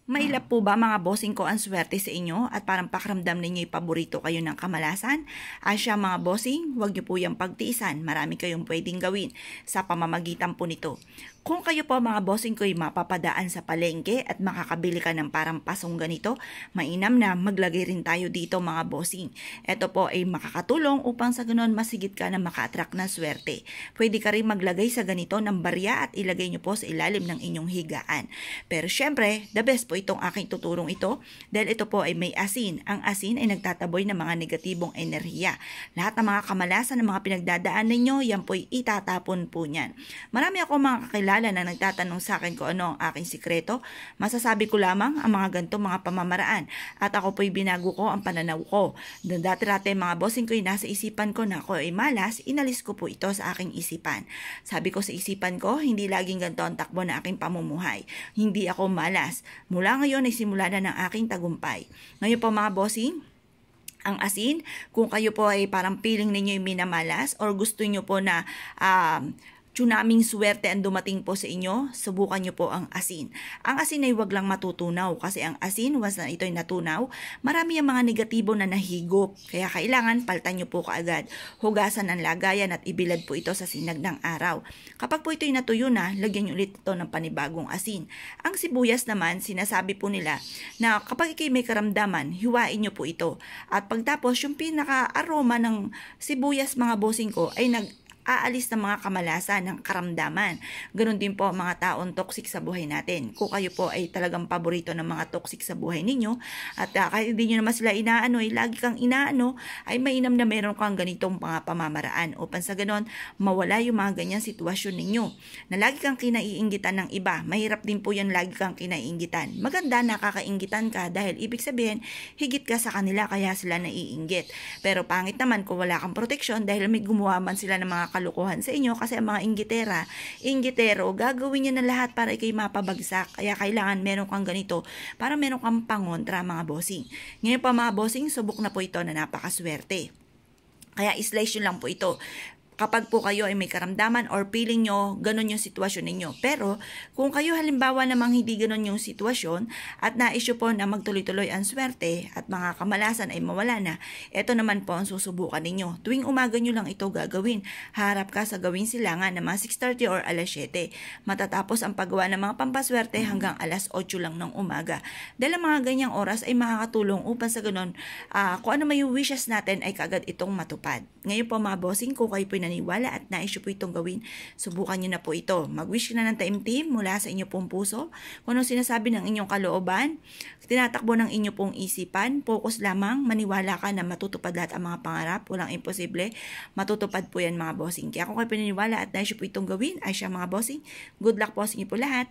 Mailap po ba mga bossing ko ang swerte sa inyo at parang pakiramdam ninyo'y paborito kayo ng kamalasan? Asya mga bossing, huwag niyo po yung pagtiisan. Marami kayong pwedeng gawin sa pamamagitan po nito. Kung kayo po mga bossing ko'y mapapadaan sa palengke at makakabili ka ng parang pasong ganito, mainam na maglagay rin tayo dito mga bossing. Ito po ay makakatulong upang sa ganoon masigit ka na maka-attract ng swerte. Pwede ka rin maglagay sa ganito ng barya at ilagay nyo po sa ilalim ng inyong higaan. Pero syempre, the best po itong aking tuturong ito dahil ito po ay may asin. Ang asin ay nagtataboy ng mga negatibong enerhiya. Lahat ng mga kamalasan ng mga pinagdadaan ninyo, yan po'y itatapon po niyan. Marami ako mga kakilala na nagtatanong sa akin kung ano ang aking sikreto. Masasabi ko lamang ang mga ganito mga pamamaraan at ako po'y binago ko ang pananaw ko. Dati-dati mga bossing ko'y nasa isipan ko na ako ay malas, inalis ko po ito sa aking isipan. Sabi ko sa isipan ko, hindi laging ganito ang takbo na aking pamumuhay. Hindi ako malas. Mula ngayon ay simula na ng aking tagumpay. Ngayon po mga bossing, ang asin, kung kayo po ay parang feeling ninyo yung minamalas or gusto nyo po na tsunaming swerte ang dumating po sa inyo, subukan nyo po ang asin. Ang asin ay wag lang matutunaw kasi ang asin, once na ito'y natunaw, marami ang mga negatibo na nahigop. Kaya kailangan paltan nyo po kaagad. Hugasan ang lagayan at ibilad po ito sa sinag ng araw. Kapag po ito'y natuyo na, lagyan nyo ulit ito ng panibagong asin. Ang sibuyas naman, sinasabi po nila na kapag ikay may karamdaman, hiwain nyo po ito. At pagtapos, yung pinaka-aroma ng sibuyas mga bossing ko ay aalis ng mga kamalasan ng karamdaman. Ganon din po mga taong toxic sa buhay natin. Kung kayo po ay talagang paborito ng mga toxic sa buhay ninyo at kahit hindi nyo naman sila inaano, ay lagi kang inaano, ay mainam na meron kang ganitong mga pamamaraan upang sa ganon mawala yung mga ganyang sitwasyon ninyo. Na lagi kang kinaiinggitan ng iba. Mahirap din po yan lagi kang kinaiinggitan. Maganda nakakainggitan ka dahil ibig sabihin higit ka sa kanila kaya sila naiinggit. Pero pangit naman kung wala kang proteksyon dahil may gumawa man sila ng mga kalukuhan sa inyo kasi ang mga inggitero, gagawin niya na lahat para ikay mapabagsak. Kaya kailangan meron kang ganito para meron kang pangontra mga bossing. Ngayon pa mga bossing, subok na po ito na napakaswerte. Kaya slice nyo lang po ito. Kapag po kayo ay may karamdaman or feeling nyo, ganun yung sitwasyon ninyo. Pero, kung kayo halimbawa namang hindi ganun yung sitwasyon at na-issue po na magtuloy-tuloy ang swerte at mga kamalasan ay mawala na, ito naman po ang susubukan ninyo. Tuwing umaga nyo lang ito gagawin. Harap ka sa gawin silangan na mga 6:30 or alas 7. Matatapos ang paggawa ng mga pampaswerte hanggang alas 8 lang ng umaga. Dahil ang mga ganyang oras ay makakatulong upang sa ganun, kung ano may wishes natin ay kagad itong matupad. Ngayon po mga bossing, kung kayo po naniwala at na-issue po itong gawin, subukan nyo na po ito. Mag-wish na ng taimtim mula sa inyo pong puso. Kung anong sinasabi ng inyong kalooban, tinatakbo ng inyo pong isipan, focus lamang, maniwala ka na matutupad lahat ang mga pangarap, walang imposible, matutupad po yan mga bossing. Kaya kung kayo pinaniwala at na-issue po itong gawin, ay siya mga bossing, good luck po sa inyo po lahat.